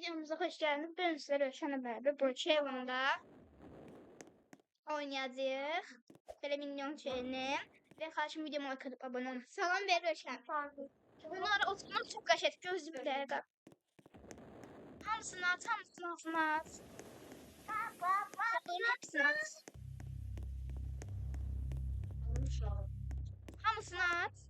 Videomuza hoş geldiniz. Ben sizlere Rövşən beraber Brookhaven'da oynayacağıq. Belə minyon şeyini. Ve karşım videoma akıdıp abone olun. Salam ver Rövşən. Bunları oturmak çok qəşəng. Gözlü bir dəqiqə. Hamısını at, hamısını at. Bunların hepsini at. Hamısını at.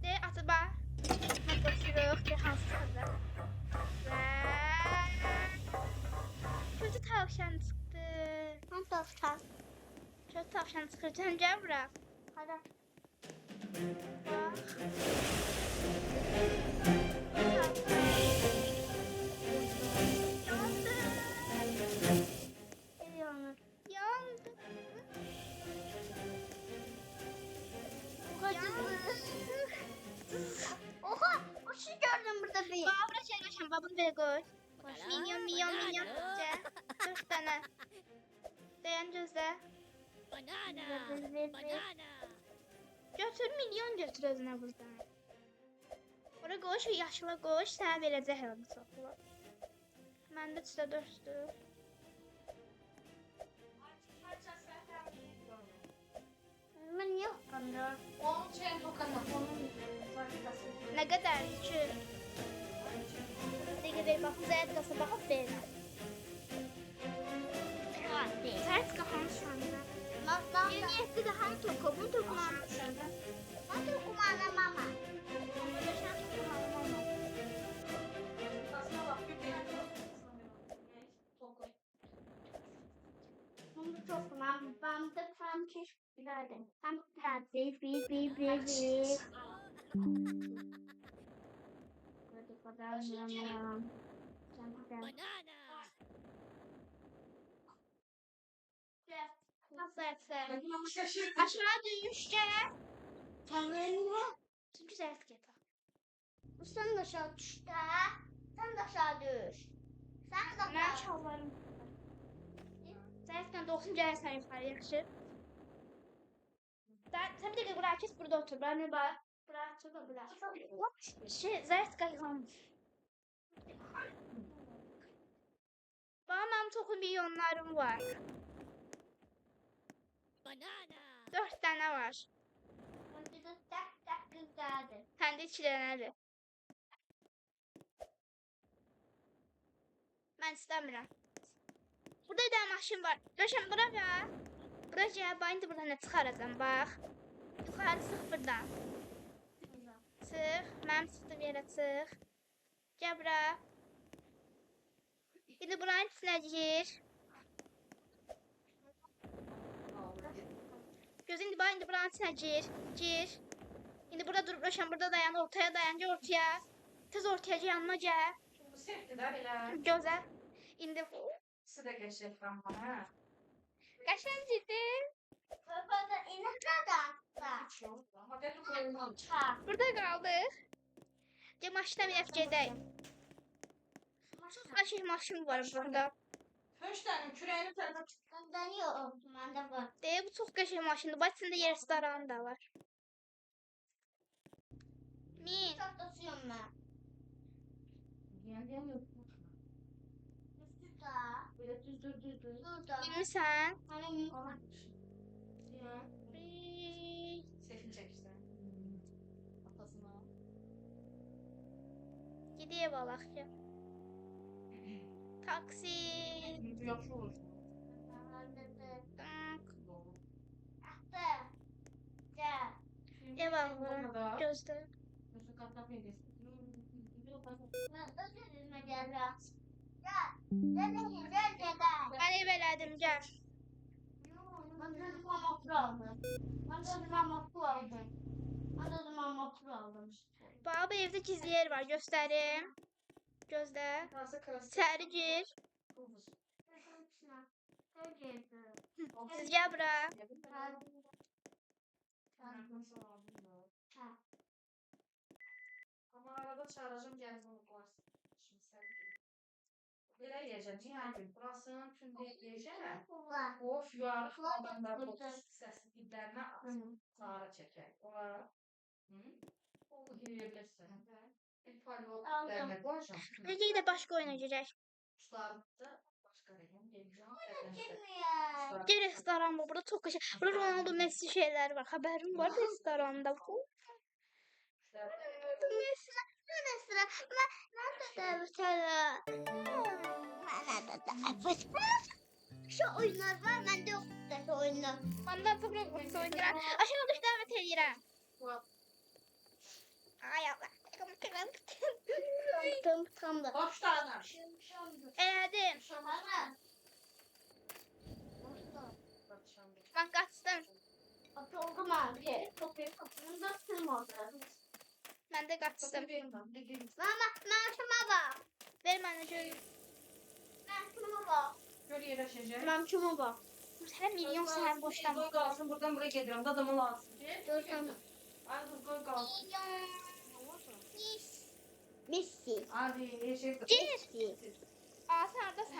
De atıba. Bakırıq. De hansıdır. Ve kötü tavşan çıktı. Hangi tavşan? Kötü tavşan çıktı. Sen gel bırak. Hadi. Bak. Yandı. Geliyorum. Yandı. Oha! O şey gördüm burada bir. Babura çevirmişim. Babını ver koy. Minyon. Gel. 4 tane. Dayan gözle. Götür milyon götür özünə buradan. Ora qoy, şu yaşıla qoy, sənə verəcək hələ çoxlu. Məndə çıxda 4-dür. Ben niye utanıyorum? Onun şey tokanı. Nə qədər ki? Dəqiqə ver, baxın, zəyət qasa baxıb verin. Hadi. Zəyət qapanı şu anda. Nasıl? 27 də həm toku, bunu tokulanır. Hadi kumana mama. Aslına bak bir tane toku. Bunu çok kumam. Ben de tam keşfederdim. Tam tatil. Bir. Hadi kadar yanıyorum. Nasıl etsək? Şaşır. Aşağı dönüşcə. Tanrı'nı. Çünki zəyət gətir. Sen de aşağı düş de. Sen de aşağı düş. Sen de Mən aşağı. çallarım. Zəyətlə 90 gəlsən yuxarı yaxşı. Sən bir dəqiqə bura kes, burada otur. Bana bax. Bura otur da bura. Zəyət qayğanmış. Bana mənim çoxlu milyonlarım var. 4 tane var. Bir de tak güzeldi. Səndə 2 dənədir. Mən istəmirəm. Burada bir dənə maşın var. Rövşən bura gəl. Bura gəl. Bax indi buradan nə çıxaracam bax. Yuxarı çıx buradan. Çıx. Mənim çıxdığım yerə çıx. Gəl bura. İndi buranın içinə gir. Göz indi bax indi buranın içinə gir. İndi burada durup Rövşən burada dayan, ortaya dayan, gel ortaya. Tez ortaya yanıma gəl. Bu sevdi de bile. Gözəl. İndi Size de geçecek ben bana. qəşəngdir. Burada inek kadar. Hadi koyalım. Burada qaldıq. Gəl maşına minək gedək. Qaşıq maşın var burada. Höşten küreğini tarafa Benden yok. Bende var. Bu çox qəşəng maşındır. Bax içində yer restoranı da var. Min. Çok taşıyorum ben. Yengen yok. Üstü Böyle düz dur. Burada. Bilmirsən? Hani Ya. Bir. Sesini çek işte. Atasına. Gidiyə balaq ya. Taksi. Bu yaxşı olur. Tak. Ahtı. Gel. Ev alır. Gözlə. Nasıl katla peydesin? Ben ödülüme geldim. Gel. Gel. Mən ev elədim, gəl. Ben dedim motor aldım. Bax, bu evdə gizli yer var, göstərim. Gözlə. Nasıl kırası? İçəri gir. Siz gəl bura. Ama arada çağıracağım gelsin onu koyarsın. Şimdi sen Belə yeyəcəm, Cihangir. Burasını çünki yeyəcəm. Var. O yuvarlıq adamların o səsi diblərinə sağa çəkər. Ora. O yeyirlərsən. Bir polivotlarına qoyacam. Necə də başqa oyuna girək. Kuşlarımızda başqa rəqəm yeyəcəm. Çıkmıyor. Bir restoran var. Burada çok şey. Burada Ronaldo Messi şeyler var. Haberin var restoranda. Sıra. Ben de sıra. Şu oyunlar var. Ben de yok. Şu oyunlar. Ondan çok Roblox oynuyorum. Aşağı düştü davet edirəm. Ay Allah. Tam da. Kaç tane? Elədim. Bana. Ben kaçtım. Atıldım abi. Kapıyı kapının da sığmadı. Ben de kaçtım. Mama, şuna bak. Ver bana şöyle. Şuna bak. Böyle yerleşeceğim. Ben şuna bak. Sen milyon sen boştan. Koy kalsın buradan buraya geliyorum. Dadımı lazım. Dur sen. Ay dur koy kalsın. Messi. Hadi yeşil. Gir. Aa sen oradasın.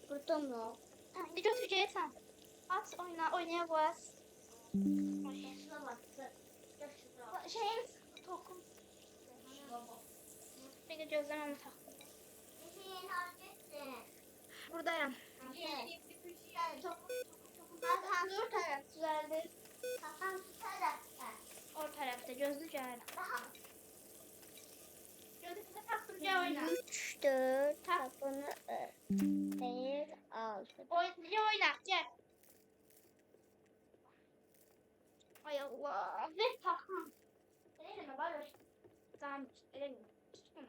Burada mı? Bir götüreceksen. At oyna, oynaya bas. Şuna bak. Şeyin tokum. Bir de gözlerimi tak. Buradayım. Hakan şu taraf düzeldi. Hakan şu tarafta. O tarafta gözlü cahil. Gözlükle taktım ya oyna. 3, 4, tapını 1, 6. Oyna gel. Ay Allah. Ver takım. Elime barış. Tamam elime. Tut bunu.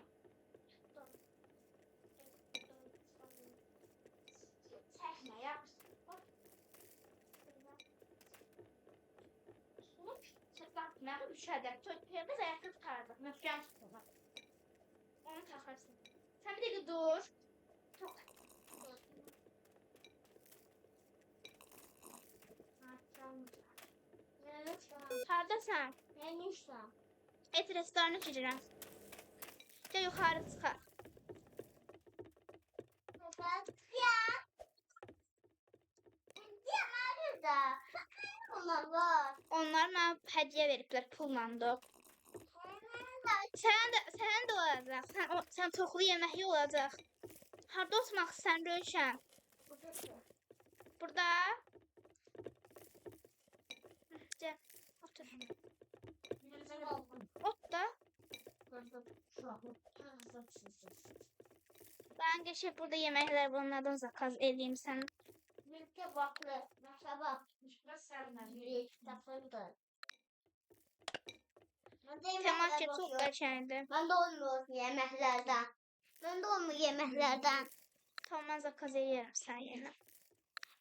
Çekme ya. Çıplak ne düşerler. Biz ayakta tutardık. Möhkəm tutardık. Onu takarsın. Sen bir dakika dur. Çok. Hardasan? Neymişsən? Et restorana girirəm. Gəl yuxarı çıxar. Ya. Ya nerede? Onlar var. Onlar mənə hədiyyə veriblər pulla. Sən də olacaq. Sən çoxlu yeməkli olacaq. Harda oturmaq istəyirsən Rövşən? Burada. Gəl. Otur. Ot da. Ben geçip burada yeməklər bunlardan zakaz edeyim sən. Mülke baklı. Mesela bak. Yürüyüş kitaplarında. Temas çok qəşəngdir. Ben de olmuyor yemeklerden. Ben de olmuyor yemeklerden. Tamam mən zakaz edirəm sən yenə.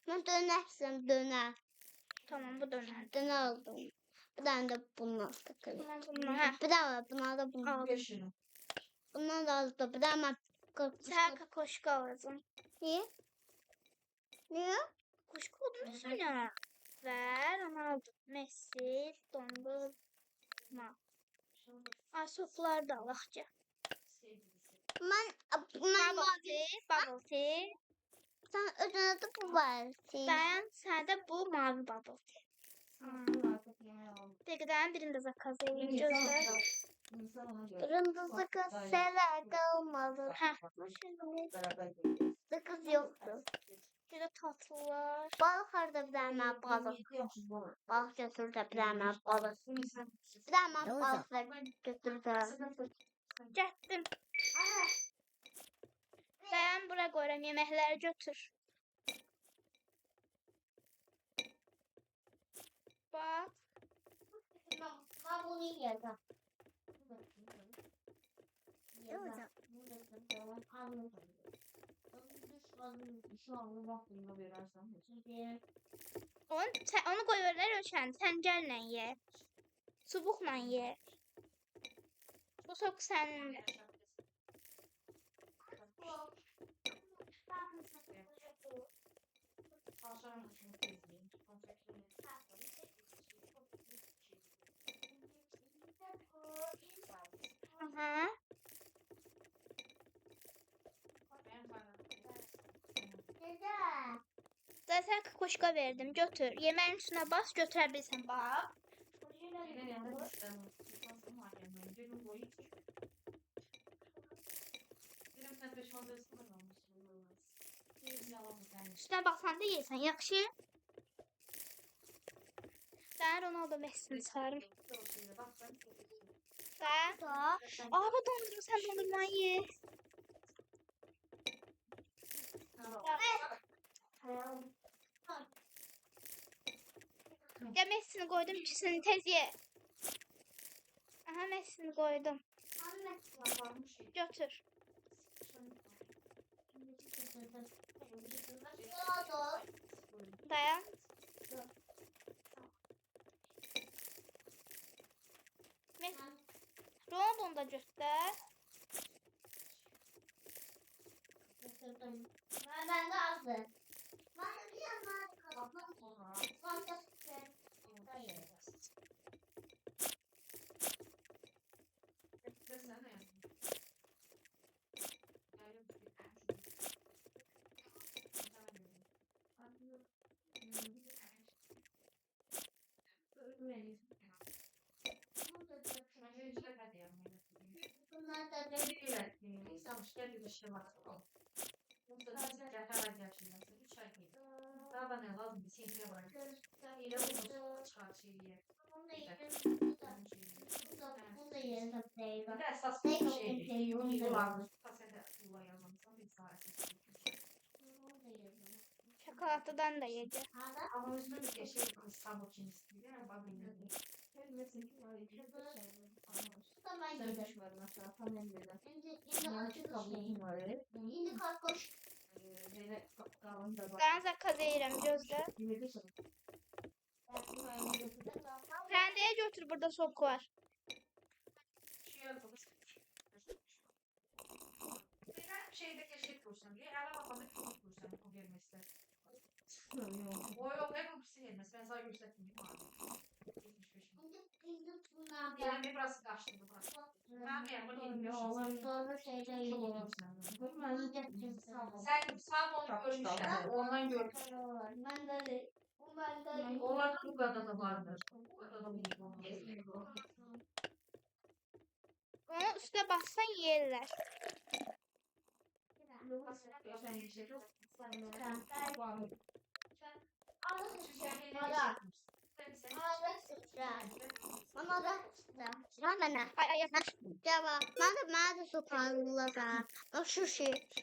Ben dönersem döner. Tamam bu dönər. Döner aldım. Bir tane de bundan takıyorum. Tamam bunu hə. Bir tane bunlar da bunlar. Aldım. Bundan da aldım. Bir tane Sən kakoşka alacağım. Niye? Niye? Kakoşka olduğunu söyle. Ver Ronaldo, Messi, dondurma. Soplar da alaqca. Ben Bubble tea. sen ödene de bu var. Ben sende bu mavi bubble tea. Dəqiqələrin birində zakaz edeyim. Gözlər. Kırmızı sakız selerde olmalı. Hə. Sakız yoktu. Bir də tatlılar. Balık harda bir tane balık. Balık götür de bir tane balık. Bir tane balık götür de. Getdim. Ben bura qoyuram yeməkləri götür. Bax. Ben bunu yiyeceğim. Onu qoyurlar ölçən. Sən gəllə ye. Çubuqla ye. Bu soq sənindir. Aha. kartoşka verdim. Götür. Yemeğin üstüne bas, götürebilirsin bak. Yine yanında istemem. Nasıl var yani? Benim boyu hiç. Benim sen peşmandı ısınamamış. Yalan mı yani? Üstüne basanda yeyirsən, yaxşı? Sən Ronaldo Messi'ni çağırım. Sən? Da. Aa, bu dondurma, sən dondurmayı ye. Ya Messi'ni koydum, ikisini tez ye. Aha, Messi'ni koydum. Götür. Dayan. Ronaldo'nu da göster. Ben de aldım. Ben bir yana kaldım. Ben de bunlar da Daha ne lazım bir şey var. İyi bunu da yerim. Bir de esas bir şey. Kullanmış. Kasete kullanamazsam bir saat. Çikolatadan da yedi. Ama özünün bir şey İstanbul için istiyor. Yani bana bilmiyorum. Tamam yedim. Şimdi açık şey. Şimdi kalkoş. Ben zakaz yiyirəm, gözlə. Sən deyə götür, burada sok var. Şeydeki şey kursan diye ela bakalım kursan o gelmesi. O yok ne kursu gelmesi ben sana göstereyim abi. 75. Yani biraz kaçtı bu. Ben bir yapayım. Doğru şeyler yiyorum. Sen sağ ol görmüşler. Ondan gördüm. Ben de Onlar bu kadar da vardır. Bu kadar da Onu üstə bassan yeyirlər. Ay, ay, yaxın. Cevap. Ben de sokarlar.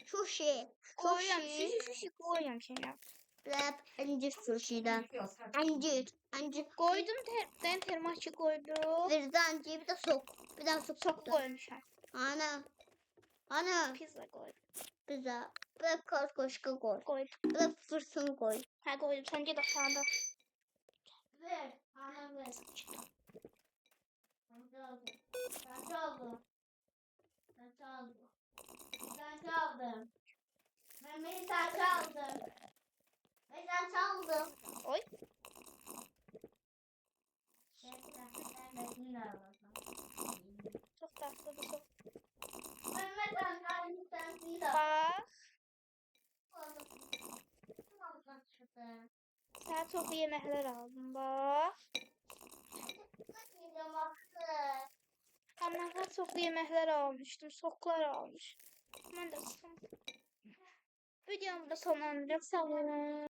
Sushi. Koyuyorum, şişi koyuyorum şimdi. Incir sushi'den. Incir. Koydum, ben termoçu koydum. Bir de incir bir de sok. Bir de sok. Çok koymuşam. Ana. Pizza koydum. Pizza. Bir de kartoşka koy. Koydum. Bir de fırsın koy. Ha, koydum, sence de sağda. Ver. Ana ver. Ben çaldım. Ben çaldım. Oy. Çok tatlı bir çok. Bak. Sana çok iyi yemekler aldım bak. Ama ben çok iyi yemekler almıştım. Soklar almış. Ben de Videomu da sonlandırıyorum. Sağ olun.